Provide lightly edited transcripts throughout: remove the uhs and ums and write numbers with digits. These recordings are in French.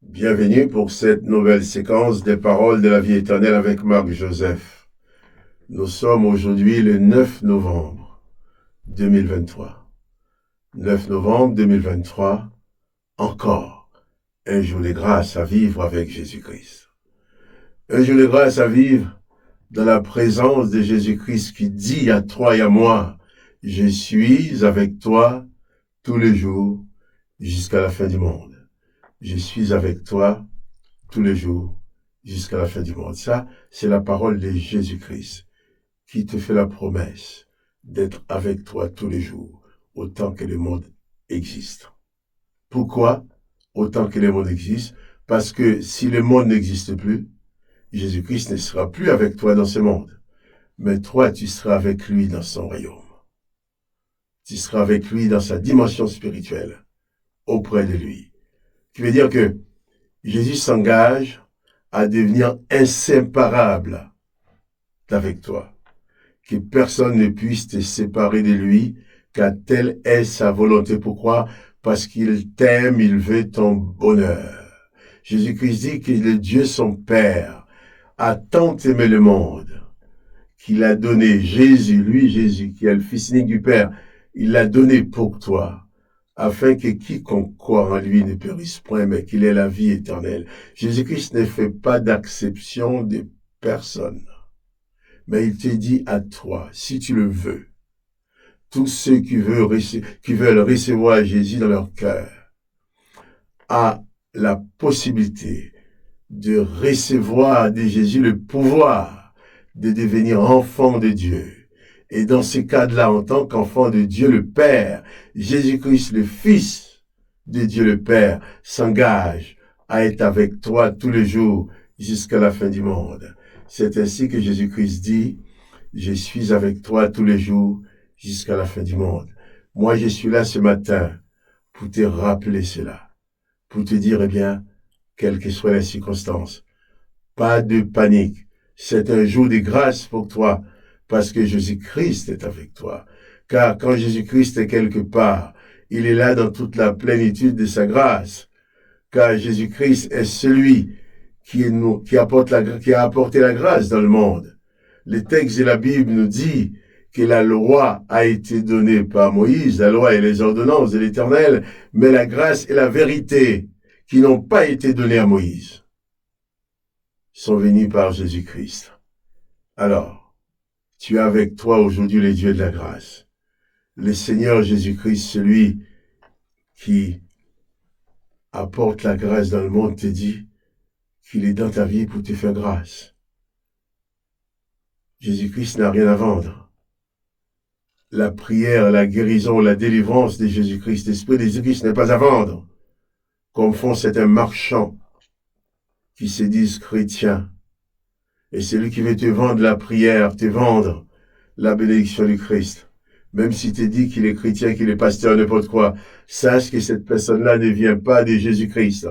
Bienvenue pour cette nouvelle séquence des paroles de la vie éternelle avec Marc Joseph. Nous sommes aujourd'hui le 9 novembre 2023. 9 novembre 2023, encore un jour de grâce à vivre avec Jésus-Christ. Un jour de grâce à vivre dans la présence de Jésus-Christ qui dit à toi et à moi, je suis avec toi tous les jours jusqu'à la fin du monde. Je suis avec toi tous les jours jusqu'à la fin du monde. Ça, c'est la parole de Jésus-Christ qui te fait la promesse d'être avec toi tous les jours, autant que le monde existe. Pourquoi autant que le monde existe? Parce que si le monde n'existe plus, Jésus-Christ ne sera plus avec toi dans ce monde. Mais toi, tu seras avec lui dans son royaume. Tu seras avec lui dans sa dimension spirituelle, auprès de lui. Ce qui veut dire que Jésus s'engage à devenir inséparable avec toi. Que personne ne puisse te séparer de lui, car telle est sa volonté. Pourquoi? Parce qu'il t'aime, il veut ton bonheur. Jésus-Christ dit que le Dieu son Père a tant aimé le monde qu'il a donné Jésus, lui Jésus, qui est le Fils unique du Père, il l'a donné pour toi, afin que quiconque croit en lui ne périsse point, mais qu'il ait la vie éternelle. Jésus-Christ ne fait pas d'acception de personne, mais il te dit à toi, si tu le veux, tous ceux qui veulent recevoir Jésus dans leur cœur, a la possibilité de recevoir de Jésus le pouvoir de devenir enfant de Dieu. Et dans ce cadre-là, en tant qu'enfant de Dieu le Père, Jésus-Christ le Fils de Dieu le Père s'engage à être avec toi tous les jours jusqu'à la fin du monde. C'est ainsi que Jésus-Christ dit, je suis avec toi tous les jours jusqu'à la fin du monde. Moi, je suis là ce matin pour te rappeler cela, pour te dire, eh bien, quelles que soient les circonstances, pas de panique. C'est un jour de grâce pour toi, parce que Jésus-Christ est avec toi. Car quand Jésus-Christ est quelque part, il est là dans toute la plénitude de sa grâce. Car Jésus-Christ est celui qui a apporté la grâce dans le monde. Le texte de la Bible nous dit que la loi a été donnée par Moïse, la loi et les ordonnances de l'Éternel, mais la grâce et la vérité qui n'ont pas été données à Moïse sont venus par Jésus-Christ. Alors, tu as avec toi aujourd'hui les dieux de la grâce. Le Seigneur Jésus-Christ, celui qui apporte la grâce dans le monde, te dit qu'il est dans ta vie pour te faire grâce. Jésus-Christ n'a rien à vendre. La prière, la guérison, la délivrance de Jésus-Christ, l'Esprit de Jésus-Christ n'est pas à vendre, comme font certains marchands qui se disent chrétiens. Et celui qui veut te vendre la prière, te vendre la bénédiction du Christ. Même si tu dis qu'il est chrétien, qu'il est pasteur, n'importe quoi, sache que cette personne-là ne vient pas de Jésus-Christ.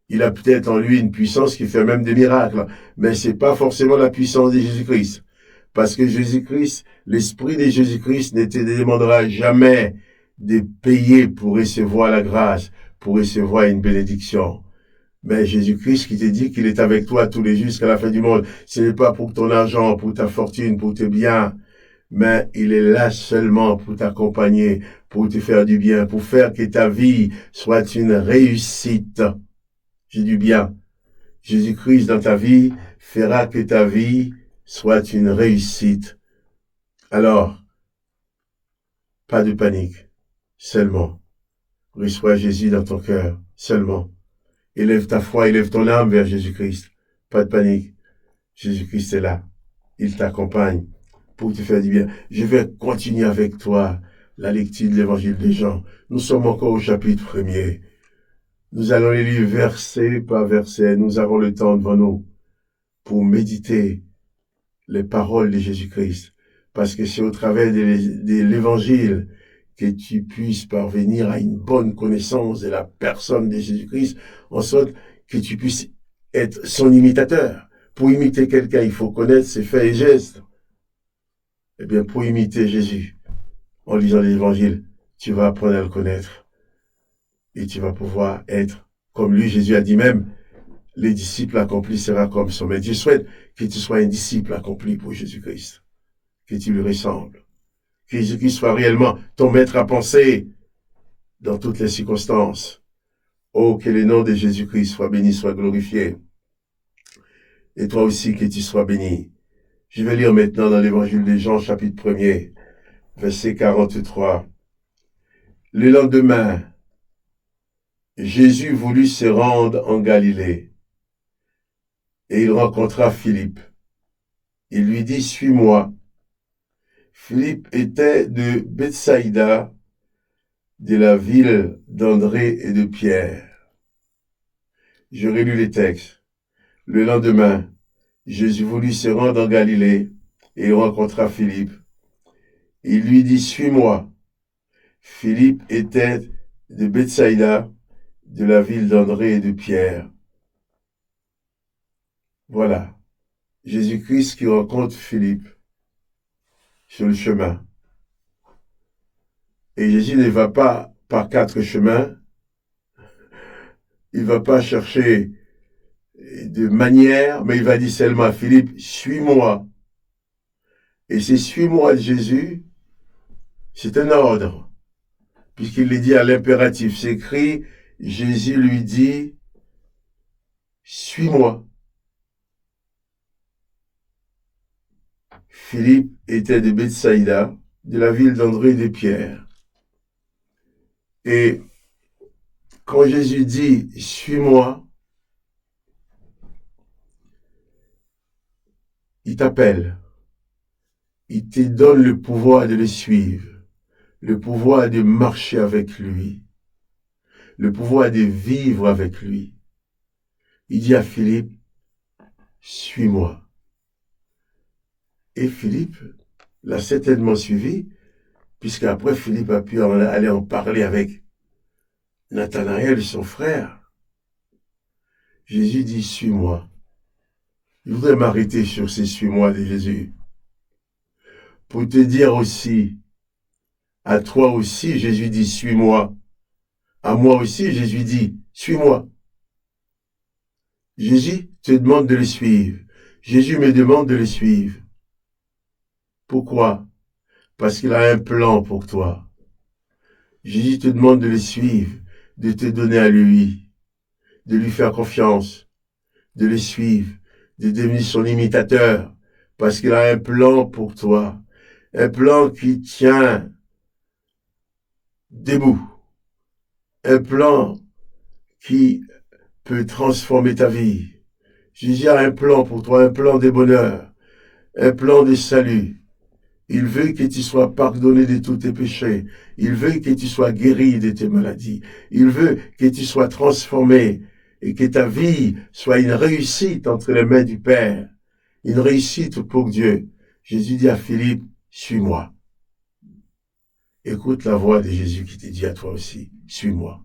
Il a peut-être en lui une puissance qui fait même des miracles, mais c'est pas forcément la puissance de Jésus-Christ. Parce que Jésus-Christ, l'Esprit de Jésus-Christ ne te demandera jamais de payer pour recevoir la grâce, pour recevoir une bénédiction. Mais Jésus-Christ qui te dit qu'il est avec toi tous les jours jusqu'à la fin du monde, ce n'est pas pour ton argent, pour ta fortune, pour tes biens, mais il est là seulement pour t'accompagner, pour te faire du bien, pour faire que ta vie soit une réussite. J'ai du bien. Jésus-Christ dans ta vie fera que ta vie soit une réussite. Alors, pas de panique, seulement. Reçois Jésus dans ton cœur, seulement. Élève ta foi, élève ton âme vers Jésus-Christ. Pas de panique. Jésus-Christ est là. Il t'accompagne pour te faire du bien. Je vais continuer avec toi la lecture de l'évangile de Jean. Nous sommes encore au chapitre 1er. Nous allons les lire verset par verset. Nous avons le temps devant nous pour méditer les paroles de Jésus-Christ. Parce que c'est au travers de l'évangile que tu puisses parvenir à une bonne connaissance de la personne de Jésus-Christ, en sorte que tu puisses être son imitateur. Pour imiter quelqu'un, il faut connaître ses faits et gestes. Eh bien, pour imiter Jésus, en lisant l'évangile, tu vas apprendre à le connaître et tu vas pouvoir être Comme lui, Jésus a dit même, les disciples accomplis sera comme son maître. Je souhaite que tu sois un disciple accompli pour Jésus-Christ, que tu lui ressembles, que Jésus-Christ soit réellement ton maître à penser dans toutes les circonstances. Oh, que le nom de Jésus-Christ soit béni, soit glorifié. Et toi aussi, que tu sois béni. Je vais lire maintenant dans l'évangile de Jean, chapitre 1er, verset 43. Le lendemain, Jésus voulut se rendre en Galilée, et il rencontra Philippe. Il lui dit, suis-moi. Philippe était de Bethsaïda, de la ville d'André et de Pierre. Je relis les textes. Le lendemain, Jésus voulut se rendre en Galilée, et il rencontra Philippe. Il lui dit, suis-moi. Philippe était de Bethsaïda, de la ville d'André et de Pierre. Voilà, Jésus-Christ qui rencontre Philippe sur le chemin. Et Jésus ne va pas par 4 chemins, il ne va pas chercher de manière, mais il va dire seulement à Philippe, suis-moi. Et c'est suis-moi de Jésus, c'est un ordre, puisqu'il le dit à l'impératif. C'est écrit, Jésus lui dit, suis-moi. Philippe était de Bethsaïda, de la ville d'André et de Pierre. Et quand Jésus dit « suis-moi », il t'appelle. Il te donne le pouvoir de le suivre, le pouvoir de marcher avec lui, le pouvoir de vivre avec lui. Il dit à Philippe « suis-moi ». Et Philippe l'a certainement suivi, puisqu'après Philippe a pu aller en parler avec Nathanaël, son frère. Jésus dit « suis-moi ». Je voudrais m'arrêter sur ces suis-moi de Jésus. Pour te dire aussi, à toi aussi, Jésus dit « suis-moi ». À moi aussi, Jésus dit « suis-moi ». Jésus te demande de le suivre. Jésus me demande de le suivre. Pourquoi? Parce qu'il a un plan pour toi. Jésus te demande de le suivre, de te donner à lui, de lui faire confiance, de le suivre, de devenir son imitateur, parce qu'il a un plan pour toi, un plan qui tient debout, un plan qui peut transformer ta vie. Jésus a un plan pour toi, un plan de bonheur, un plan de salut. Il veut que tu sois pardonné de tous tes péchés. Il veut que tu sois guéri de tes maladies. Il veut que tu sois transformé et que ta vie soit une réussite entre les mains du Père. Une réussite pour Dieu. Jésus dit à Philippe, suis-moi. Écoute la voix de Jésus qui te dit à toi aussi, suis-moi.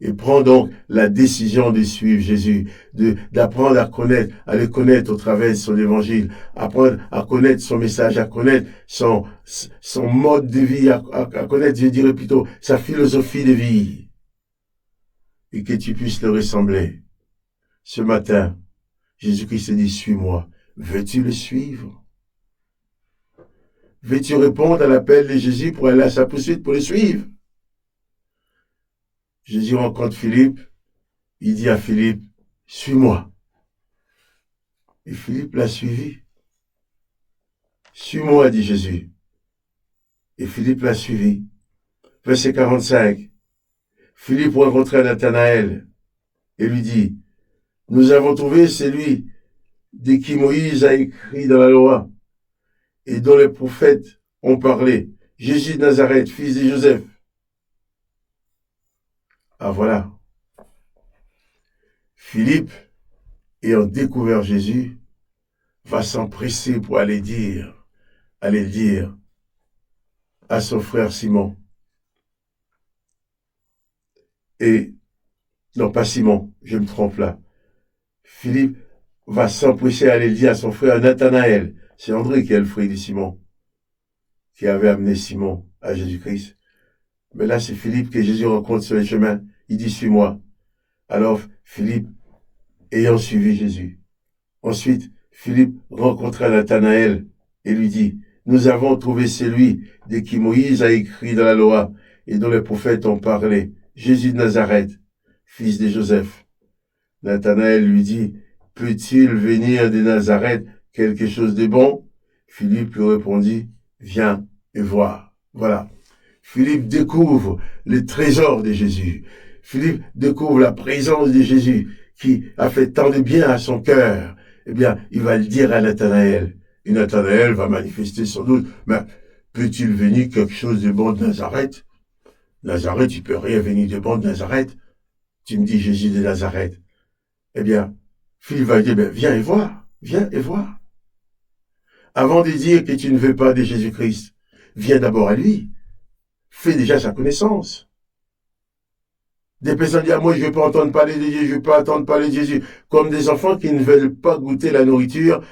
Et prends donc la décision de suivre Jésus, d'apprendre à le connaître au travers de son évangile, apprendre à connaître son message, à connaître son mode de vie, à connaître, je dirais plutôt, sa philosophie de vie. Et que tu puisses le ressembler. Ce matin, Jésus-Christ te dit, suis-moi. Veux-tu le suivre? Veux-tu répondre à l'appel de Jésus pour aller à sa poursuite, pour le suivre? Jésus rencontre Philippe, il dit à Philippe, suis-moi. Et Philippe l'a suivi. Suis-moi, dit Jésus. Et Philippe l'a suivi. Verset 45. Philippe rencontra Nathanaël et lui dit, nous avons trouvé celui de qui Moïse a écrit dans la loi et dont les prophètes ont parlé, Jésus de Nazareth, fils de Joseph. Ah voilà. Philippe, ayant découvert Jésus, va s'empresser pour aller le dire à son frère Simon. Et, non pas Simon, je me trompe là. Philippe va s'empresser à aller le dire à son frère Nathanaël. C'est André qui est le frère de Simon, qui avait amené Simon à Jésus-Christ. Mais là, c'est Philippe que Jésus rencontre sur le chemin. Il dit, suis-moi. Alors Philippe, ayant suivi Jésus. Ensuite, Philippe rencontra Nathanaël et lui dit, nous avons trouvé celui de qui Moïse a écrit dans la loi et dont les prophètes ont parlé, Jésus de Nazareth, fils de Joseph. Nathanaël lui dit, peut-il venir de Nazareth quelque chose de bon? Philippe lui répondit, viens et vois. Voilà. Philippe découvre le trésor de Jésus. Philippe découvre la présence de Jésus qui a fait tant de bien à son cœur. Eh bien, il va le dire à Nathanaël. Et Nathanaël va manifester sans doute, mais peut-il venir quelque chose de bon de Nazareth? Nazareth, il peut rien venir de bon de Nazareth. Tu me dis Jésus de Nazareth. Eh bien, Philippe va dire, ben, viens et vois, viens et vois. Avant de dire que tu ne veux pas de Jésus-Christ, viens d'abord à lui. Fais déjà sa connaissance. Des personnes disent, ah, moi je ne veux pas entendre parler de Dieu, je ne veux pas entendre parler de Jésus. Comme des enfants qui ne veulent pas goûter la nourriture,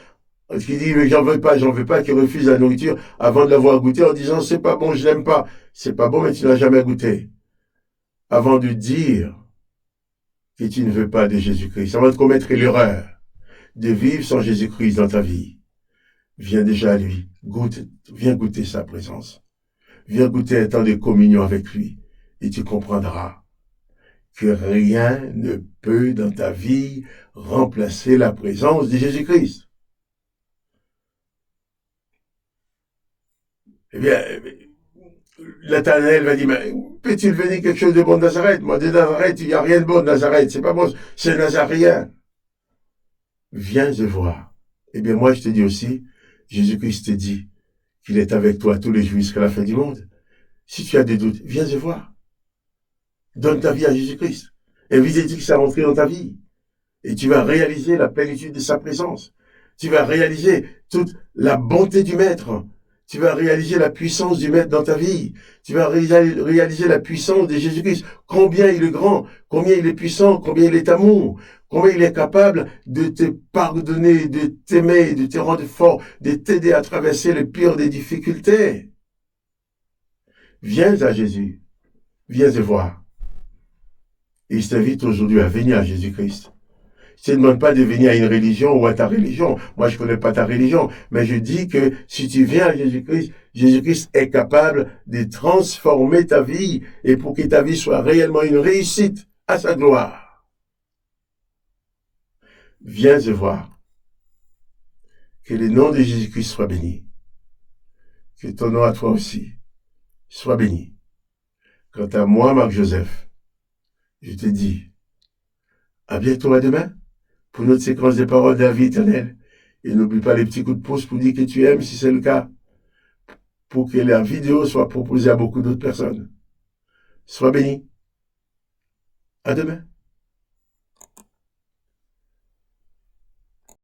qui disent, mais j'en veux pas, qui refusent la nourriture avant de l'avoir goûté en disant, c'est pas bon, je l'aime pas. C'est pas bon, mais tu n'as jamais goûté. Avant de dire que tu ne veux pas de Jésus-Christ, avant de commettre l'erreur de vivre sans Jésus-Christ dans ta vie, viens déjà à lui, viens goûter sa présence. Viens goûter un temps de communion avec lui et tu comprendras que rien ne peut dans ta vie remplacer la présence de Jésus-Christ. Eh bien, Nathanaël va dire, mais peut-il venir quelque chose de bon de Nazareth? Moi, de Nazareth, il n'y a rien de bon de Nazareth, c'est pas bon, c'est Nazaréen. Viens et vois. Eh bien, moi, je te dis aussi, Jésus-Christ te dit qu'il est avec toi tous les jours jusqu'à la fin du monde. Si tu as des doutes, viens et vois. Donne ta vie à Jésus-Christ. Invite-Christ à rentrer dans ta vie. Et tu vas réaliser la plénitude de sa présence. Tu vas réaliser toute la bonté du Maître. Tu vas réaliser la puissance du Maître dans ta vie. Tu vas réaliser la puissance de Jésus-Christ. Combien il est grand, combien il est puissant, combien il est amour, combien il est capable de te pardonner, de t'aimer, de te rendre fort, de t'aider à traverser le pire des difficultés. Viens à Jésus. Viens et voir. Et je t'invite aujourd'hui à venir à Jésus-Christ. Je ne te demande pas de venir à une religion ou à ta religion. Moi, je ne connais pas ta religion. Mais je dis que si tu viens à Jésus-Christ, Jésus-Christ est capable de transformer ta vie et pour que ta vie soit réellement une réussite à sa gloire. Viens et voir. Que le nom de Jésus-Christ soit béni. Que ton nom à toi aussi soit béni. Quant à moi, Marc-Joseph, je te dis à bientôt à demain pour notre séquence des paroles de la vie éternelle. Et n'oublie pas les petits coups de pouce pour dire que tu aimes, si c'est le cas, pour que la vidéo soit proposée à beaucoup d'autres personnes. Sois béni. À demain.